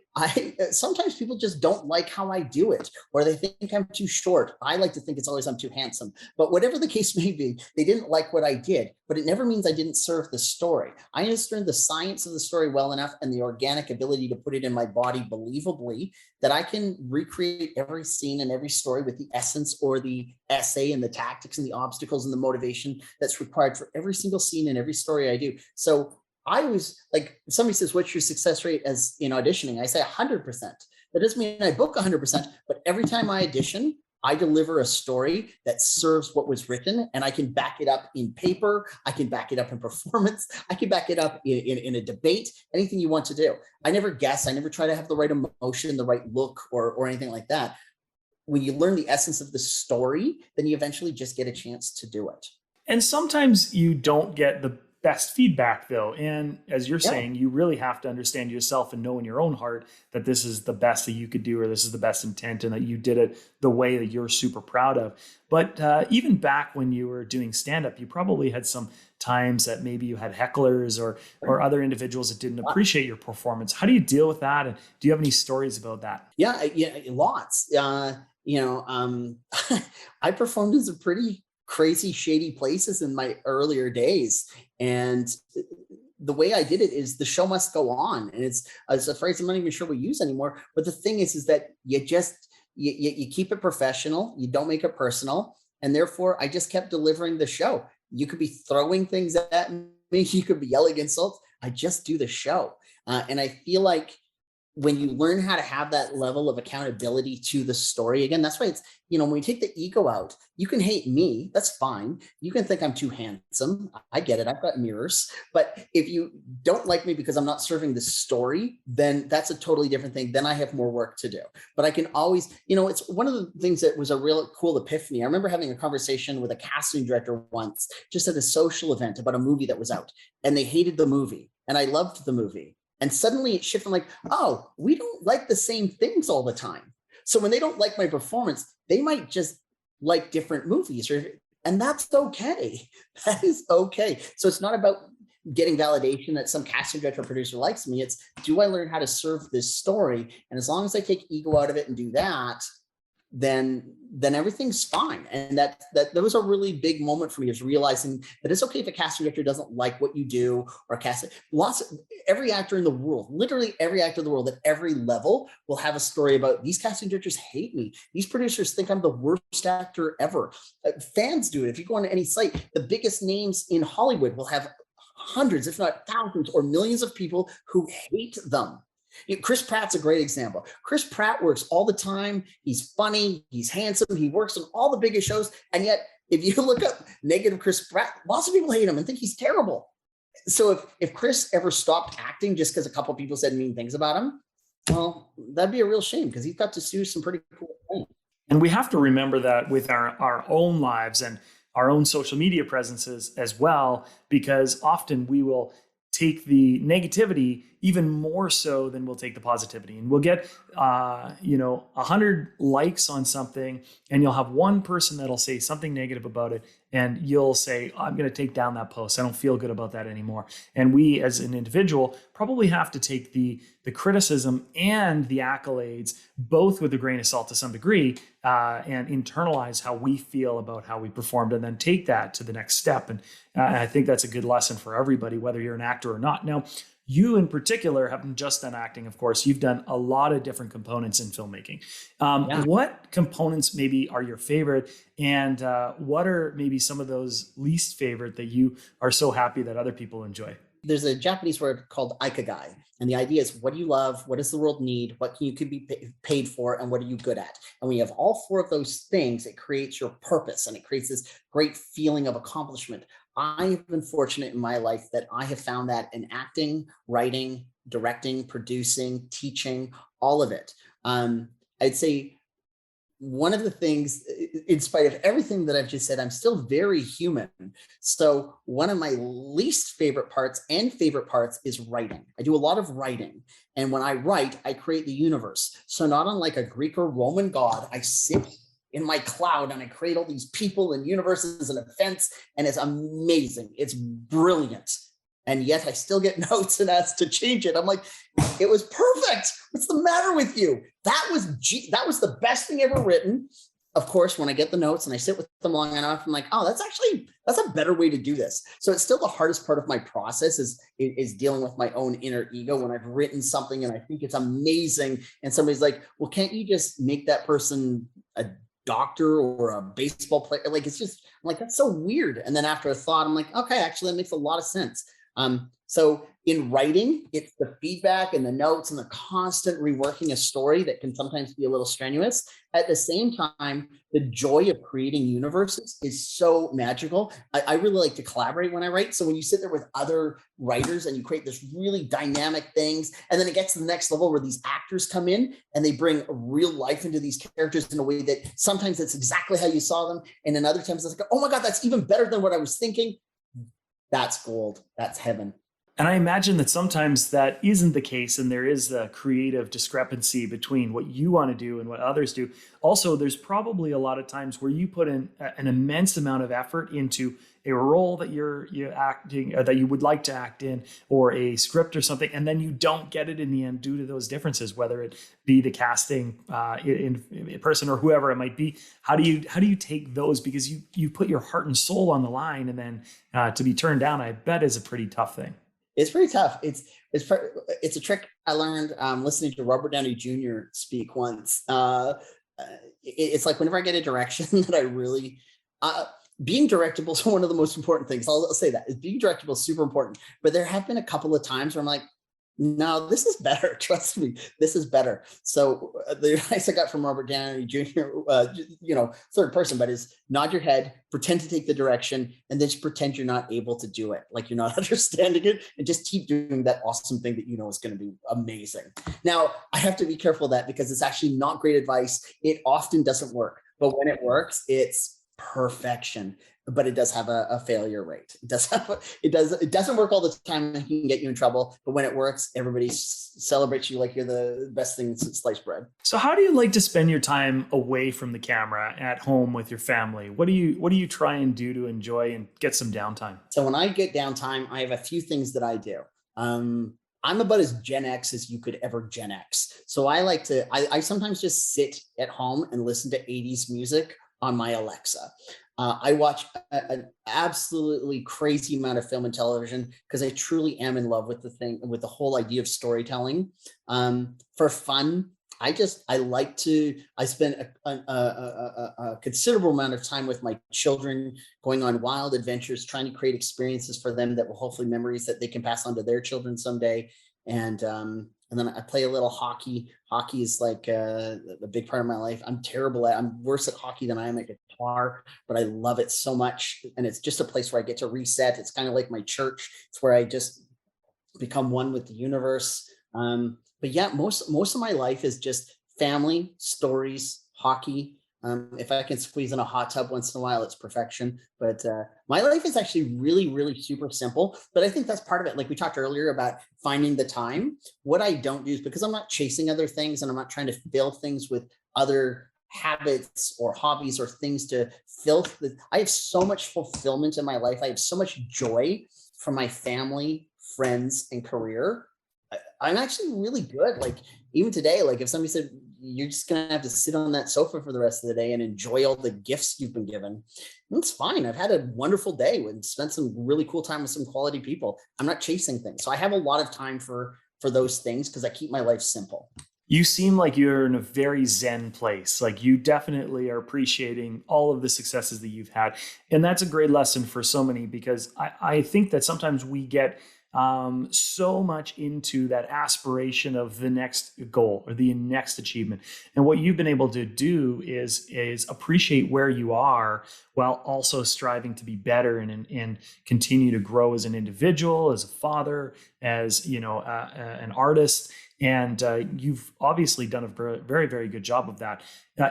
C: sometimes people just don't like how I do it, or they think I'm too short. I like to think it's always I'm too handsome. But whatever the case may be, they didn't like what I did. But it never means I didn't serve the story. I understand the science of the story well enough, and the organic ability to put it in my body believably, that I can recreate every scene and every story with the essence or the essay and the tactics and the obstacles and the motivation that's required for every single scene and every story I do. So I was like, if somebody says, what's your success rate as in auditioning? I say 100%. That doesn't mean I book 100%, but every time I audition, I deliver a story that serves what was written, and I can back it up in paper. I can back it up in performance. I can back it up in a debate, anything you want to do. I never guess. I never try to have the right emotion, the right look, or anything like that. When you learn the essence of the story, then you eventually just get a chance to do it.
B: And sometimes you don't get the best feedback, though. And as you're saying, you really have to understand yourself and know in your own heart that this is the best that you could do, or this is the best intent, and that you did it the way that you're super proud of. But even back when you were doing stand-up, you probably had some times that maybe you had hecklers or other individuals that didn't appreciate your performance. How do you deal with that? And do you have any stories about that?
C: Yeah, lots. I performed in some pretty crazy, shady places in my earlier days. And the way I did it is the show must go on. And it's a phrase I'm not even sure we use anymore. But the thing is that you just, you keep it professional. You don't make it personal. And therefore, I just kept delivering the show. You could be throwing things at me. You could be yelling insults. I just do the show. And I feel like when you learn how to have that level of accountability to the story, again, that's why it's, when we take the ego out, you can hate me, that's fine. You can think I'm too handsome. I get it. I've got mirrors. But if you don't like me because I'm not serving the story, then that's a totally different thing. Then I have more work to do. But I can always, it's one of the things that was a real cool epiphany. I remember having a conversation with a casting director once, just at a social event about a movie that was out, and they hated the movie. And I loved the movie. And suddenly it shifted. I'm like, oh, we don't like the same things all the time. So when they don't like my performance, they might just like different movies, and that's okay. That is okay. So it's not about getting validation that some casting director or producer likes me. It's, do I learn how to serve this story? And as long as I take ego out of it and do that, then everything's fine. And that was a really big moment for me, is realizing that it's okay if a casting director doesn't like what you do, or every actor in the world, literally every actor in the world at every level will have a story about, these casting directors hate me. These producers think I'm the worst actor ever. Fans do it. If you go on any site, the biggest names in Hollywood will have hundreds, if not thousands or millions of people who hate them. Chris Pratt's a great example. Chris Pratt works all the time. He's funny. He's handsome. He works on all the biggest shows. And yet, if you look up negative Chris Pratt, lots of people hate him and think he's terrible. So if Chris ever stopped acting just because a couple of people said mean things about him, well, that'd be a real shame, because he's got to do some pretty cool things.
B: And we have to remember that with our own lives and our own social media presences as well, because often we will take the negativity even more so than we'll take the positivity. And we'll get, 100 likes on something, and you'll have one person that'll say something negative about it. And you'll say, I'm going to take down that post. I don't feel good about that anymore. And we, as an individual, probably have to take the criticism and the accolades, both with a grain of salt to some degree, and internalize how we feel about how we performed, and then take that to the next step. And I think that's a good lesson for everybody, whether you're an actor or not. Now, you in particular haven't just done acting, of course. You've done a lot of different components in filmmaking. What components maybe are your favorite, and what are maybe some of those least favorite that you are so happy that other people enjoy?
C: There's a Japanese word called ikigai. And the idea is, what do you love? What does the world need? What can you could be paid for? And what are you good at? And when you have all four of those things, it creates your purpose, and it creates this great feeling of accomplishment. I've been fortunate in my life that I have found that in acting, writing, directing, producing, teaching, all of it. I'd say one of the things, in spite of everything that I've just said, I'm still very human. So one of my least favorite parts and favorite parts is writing. I do a lot of writing. And when I write, I create the universe. So not unlike a Greek or Roman god, I sit in my cloud and I create all these people and universes and events, and it's amazing. It's brilliant. And yet I still get notes and asked to change it. I'm like, it was perfect. What's the matter with you? That was the best thing ever written. Of course, when I get the notes and I sit with them long enough, I'm like, oh, that's a better way to do this. So it's still the hardest part of my process is dealing with my own inner ego when I've written something and I think it's amazing. And somebody's like, well, can't you just make that person a doctor or a baseball player? Like, it's just, I'm like, that's so weird. And then after a thought, I'm like, okay, actually that makes a lot of sense. So in writing, it's the feedback and the notes and the constant reworking a story that can sometimes be a little strenuous. At the same time, the joy of creating universes is so magical. I really like to collaborate when I write. So when you sit there with other writers and you create this really dynamic things, and then it gets to the next level where these actors come in and they bring real life into these characters in a way that sometimes it's exactly how you saw them. And then other times it's like, oh my God, that's even better than what I was thinking. That's gold. That's heaven.
B: And I imagine that sometimes that isn't the case, and there is a creative discrepancy between what you want to do and what others do. Also, there's probably a lot of times where you put in an immense amount of effort into a role that you're acting, that you would like to act in, or a script or something, and then you don't get it in the end due to those differences, whether it be the casting in person or whoever it might be. How do you take those, because you put your heart and soul on the line, and then to be turned down, I bet is a pretty tough thing.
C: It's pretty tough. It's a trick I learned listening to Robert Downey Jr. speak once. It's like whenever I get a direction that I really, being directable is one of the most important things. I'll say that being directable is super important. But there have been a couple of times where I'm like, No, this is better. Trust me, this is better. So the advice I got from Robert Downey Jr., third person, but is nod your head, pretend to take the direction, and then just pretend you're not able to do it, like you're not understanding it, and just keep doing that awesome thing that you know is going to be amazing. Now, I have to be careful of that because it's actually not great advice. It often doesn't work, but when it works, it's perfection. But it does have a failure rate. It doesn't work all the time and can get you in trouble. But when it works, everybody celebrates you like you're the best thing since sliced bread.
B: So how do you like to spend your time away from the camera at home with your family? What do you try and do to enjoy and get some downtime?
C: So when I get downtime, I have a few things that I do. I'm about as Gen X as you could ever Gen X. So I sometimes just sit at home and listen to 80s music on my Alexa. I watch an absolutely crazy amount of film and television because I truly am in love with the whole idea of storytelling. For fun, I spend a considerable amount of time with my children, going on wild adventures, trying to create experiences for them that will hopefully memories that they can pass on to their children someday. And then I play a little hockey. Hockey is like a big part of my life. I'm worse at hockey than I am at guitar, but I love it so much. And it's just a place where I get to reset. It's kind of like my church. It's where I just become one with the universe. But yeah, most of my life is just family, stories, hockey. If I can squeeze in a hot tub once in a while, it's perfection. But my life is actually really, really super simple. But I think that's part of it. Like we talked earlier about finding the time. What I don't do is, because I'm not chasing other things and I'm not trying to fill things with other habits or hobbies or things to fill. I have so much fulfillment in my life. I have so much joy from my family, friends, and career. I'm actually really good. Like even today, like if somebody said, you're just going to have to sit on that sofa for the rest of the day and enjoy all the gifts you've been given, it's fine. I've had a wonderful day and spent some really cool time with some quality people. I'm not chasing things. So I have a lot of time for those things because I keep my life simple.
B: You seem like you're in a very zen place. Like you definitely are appreciating all of the successes that you've had. And that's a great lesson for so many, because I think that sometimes we get so much into that aspiration of the next goal or the next achievement. And what you've been able to do is appreciate where you are while also striving to be better and continue to grow as an individual, as a father, as an artist. And you've obviously done a very, very good job of that.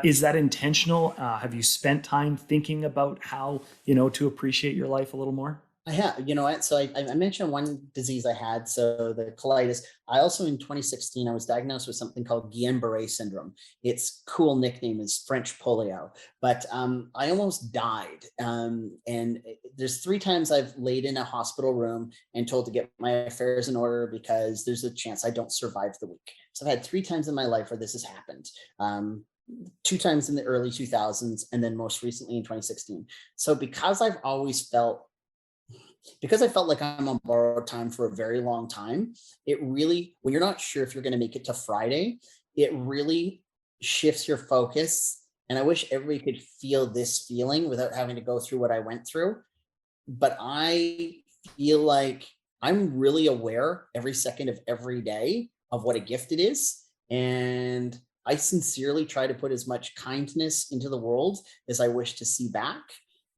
B: Is that intentional? Have you spent time thinking about how, to appreciate your life a little more?
C: I have, so I mentioned one disease I had, so the colitis. I also, in 2016, I was diagnosed with something called Guillain-Barré syndrome. Its cool nickname is French polio, but I almost died. And there's 3 times I've laid in a hospital room and told to get my affairs in order because there's a chance I don't survive the week. So I've had 3 times in my life where this has happened. 2 times in the early 2000s, and then most recently in 2016. So because I felt like I'm on borrowed time for a very long time, it really, when you're not sure if you're going to make it to Friday, it really shifts your focus. And I wish everybody could feel this feeling without having to go through what I went through. But I feel like I'm really aware every second of every day of what a gift it is. And I sincerely try to put as much kindness into the world as I wish to see back.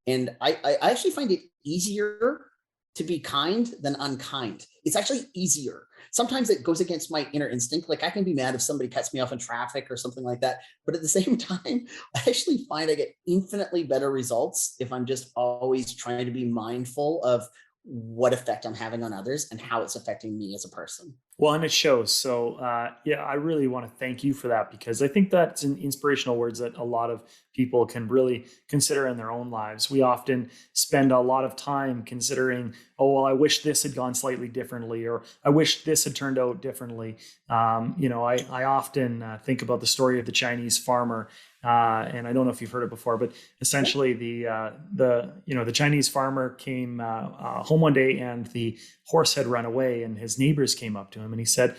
C: And I actually find it easier to be kind than unkind. It's actually easier. Sometimes it goes against my inner instinct. Like I can be mad if somebody cuts me off in traffic or something like that. But at the same time, I actually find I get infinitely better results if I'm just always trying to be mindful of what effect I'm having on others and how it's affecting me as a person.
B: Well, and it shows. So, I really want to thank you for that, because I think that's an inspirational words that a lot of people can really consider in their own lives. We often spend a lot of time considering, oh, well, I wish this had gone slightly differently, or I wish this had turned out differently. I often think about the story of the Chinese farmer. And I don't know if you've heard it before, but essentially the Chinese farmer came home one day and the horse had run away, and his neighbors came up to him and he said,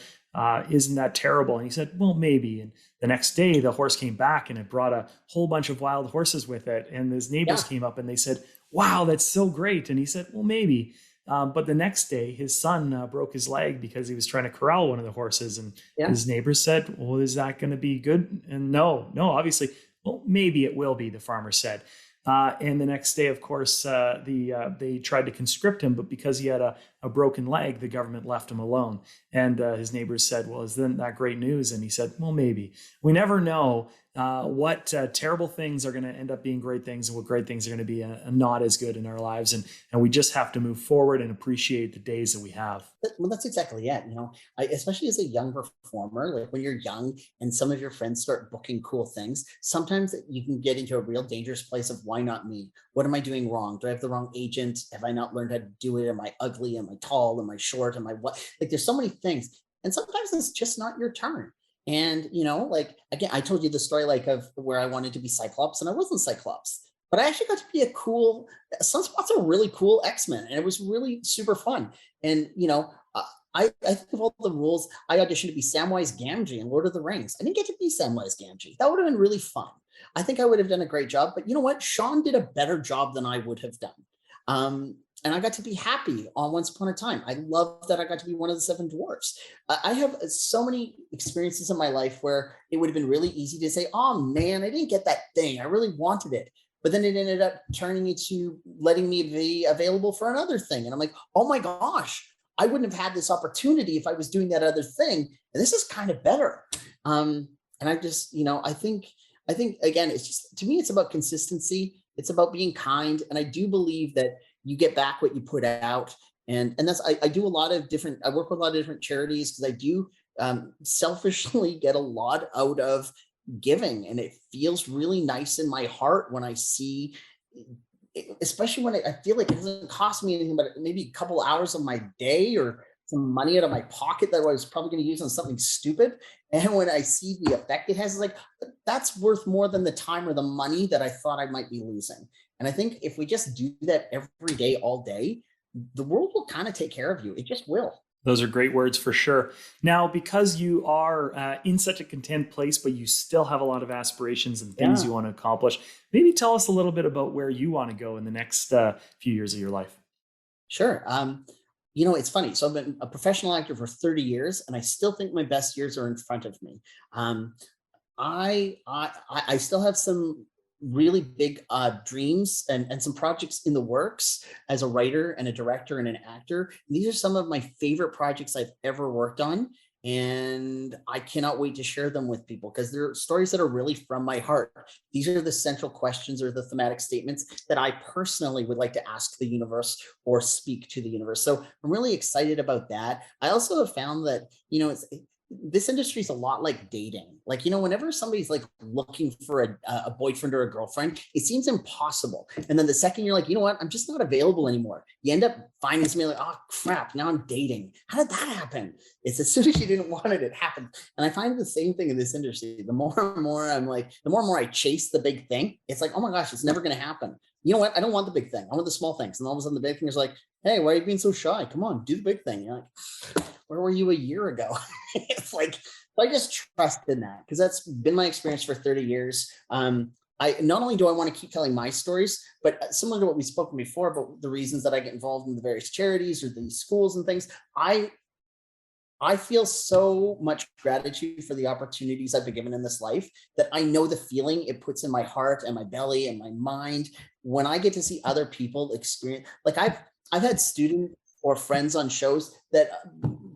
B: isn't that terrible? And he said, well, maybe. And the next day the horse came back and it brought a whole bunch of wild horses with it. And his neighbors came up and they said, wow, that's so great. And he said, well, maybe. But the next day, his son broke his leg because he was trying to corral one of the horses. And
C: Yeah.
B: his neighbors said, well, is that going to be good? And no, obviously. Well, maybe it will be, the farmer said. And the next day, of course, they tried to conscript him, but because he had a broken leg, the government left him alone. And his neighbors said, well, isn't that great news? And he said, well, maybe. We never know what terrible things are going to end up being great things and what great things are going to be not as good in our lives. And we just have to move forward and appreciate the days that we have.
C: Well, that's exactly it. Especially as a young performer, like when you're young and some of your friends start booking cool things, sometimes you can get into a real dangerous place of why not me? What am I doing wrong? Do I have the wrong agent? Have I not learned how to do it? Am I ugly? Am I tall? Am I short? Am I what? Like there's so many things. And sometimes it's just not your turn. And, like, again, I told you the story like of where I wanted to be Cyclops and I wasn't Cyclops, but I actually got to be Sunspots are really cool X-Men. And it was really super fun. And, I think of all the roles, I auditioned to be Samwise Gamgee in Lord of the Rings. I didn't get to be Samwise Gamgee. That would have been really fun. I think I would have done a great job, but you know what? Sean did a better job than I would have done. And I got to be happy on Once Upon a Time. I love that I got to be one of the seven dwarfs. I have so many experiences in my life where it would have been really easy to say, oh man, I didn't get that thing. I really wanted it. But then it ended up turning into letting me be available for another thing. And I'm like, oh my gosh, I wouldn't have had this opportunity if I was doing that other thing. And this is kind of better. And I just, I think again, it's just, to me, it's about consistency. It's about being kind. And I do believe that you get back what you put out. And that's, I do a lot of different, I work with a lot of different charities because I do selfishly get a lot out of giving. And it feels really nice in my heart when I see, especially when I feel like it doesn't cost me anything, but maybe a couple hours of my day or some money out of my pocket that I was probably going to use on something stupid. And when I see the effect it has, it's like, that's worth more than the time or the money that I thought I might be losing. And I think if we just do that every day, all day, the world will kind of take care of you. It just will.
B: Those are great words for sure. Now, because you are in such a content place, but you still have a lot of aspirations and things you want to accomplish, maybe tell us a little bit about where you want to go in the next few years of your life.
C: Sure. It's funny. So I've been a professional actor for 30 years, and I still think my best years are in front of me. I still have some really big dreams and some projects in the works as a writer and a director and an actor. These are some of my favorite projects I've ever worked on. And I cannot wait to share them with people because they're stories that are really from my heart. These are the central questions or the thematic statements that I personally would like to ask the universe or speak to the universe. So I'm really excited about that. I also have found that, this industry is a lot like dating. Like, whenever somebody's like looking for a boyfriend or a girlfriend, it seems impossible. And then the second you're like, you know what, I'm just not available anymore, you end up finding somebody like, oh crap, now I'm dating. How did that happen? It's as soon as you didn't want it, it happened. And I find the same thing in this industry. The more and more I'm like, the more and more I chase the big thing, it's like, oh my gosh, it's never going to happen. You know what? I don't want the big thing. I want the small things. And all of a sudden the big thing is like, hey, why are you being so shy? Come on, do the big thing. You're like, where were you a year ago? It's like, I just trust in that because that's been my experience for 30 years. I not only do I want to keep telling my stories, but similar to what we've spoken before about the reasons that I get involved in the various charities or these schools and things, I feel so much gratitude for the opportunities I've been given in this life that I know the feeling it puts in my heart and my belly and my mind when I get to see other people experience. Like I've had students or friends on shows that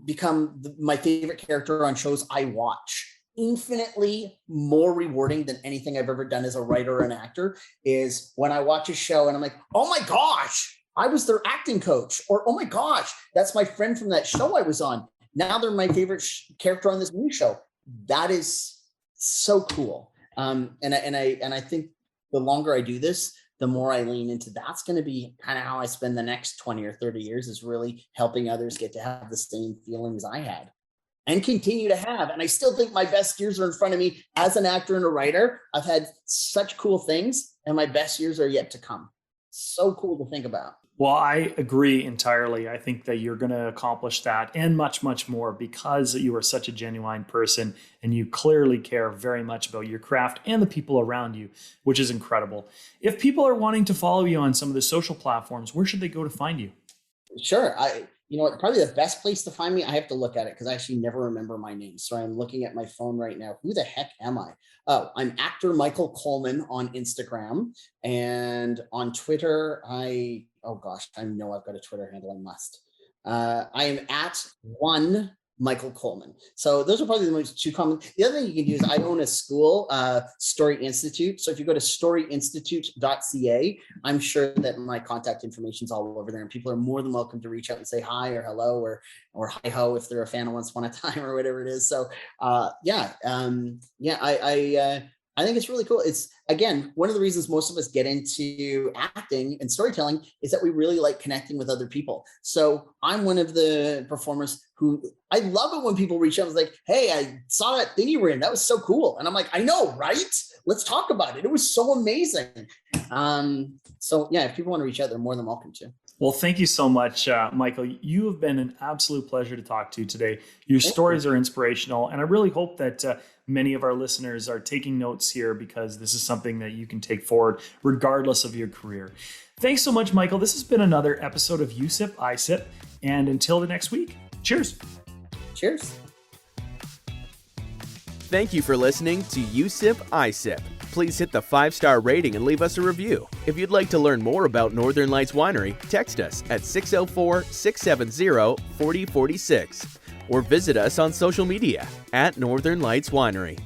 C: become my favorite character on shows I watch. Infinitely more rewarding than anything I've ever done as a writer or an actor is when I watch a show and I'm like, oh my gosh, I was their acting coach, or oh my gosh, that's my friend from that show I was on. Now they're my favorite character on this new show. That is so cool. And I think the longer I do this, the more I lean into that's going to be kind of how I spend the next 20 or 30 years, is really helping others get to have the same feelings I had and continue to have. And I still think my best years are in front of me as an actor and a writer. I've had such cool things and my best years are yet to come. So cool to think about.
B: Well, I agree entirely. I think that you're going to accomplish that and much, much more because you are such a genuine person and you clearly care very much about your craft and the people around you, which is incredible. If people are wanting to follow you on some of the social platforms, where should they go to find you?
C: Sure. You know what? Probably the best place to find me. I have to look at it because I actually never remember my name. So I'm looking at my phone right now. Who the heck am I? Oh, I'm actor Michael Coleman on Instagram, and on Twitter. Oh gosh, I know I've got a Twitter handle. I must. I am at one Michael Coleman. So those are probably the most two common. The other thing you can do is I own a school, Story Institute. So if you go to storyinstitute.ca, I'm sure that my contact information is all over there, and people are more than welcome to reach out and say hi or hello or hi ho if they're a fan of Once Upon a Time or whatever it is. So I think it's really cool. It's, again, one of the reasons most of us get into acting and storytelling is that we really like connecting with other people. So I'm one of the performers who, I love it when people reach out and like, hey, I saw that thing you were in. That was so cool. And I'm like, I know, right? Let's talk about it. It was so amazing. So yeah, if people want to reach out, they're more than welcome to.
B: Well, thank you so much, Michael. You have been an absolute pleasure to talk to today. Your stories are inspirational, and I really hope that many of our listeners are taking notes here, because this is something that you can take forward regardless of your career. Thanks so much, Michael. This has been another episode of USIP ISIP, and until the next week, cheers.
C: Cheers.
A: Thank you for listening to USIP ISIP. Please hit the 5-star rating and leave us a review. If you'd like to learn more about Northern Lights Winery, text us at 604-670-4046 or visit us on social media at Northern Lights Winery.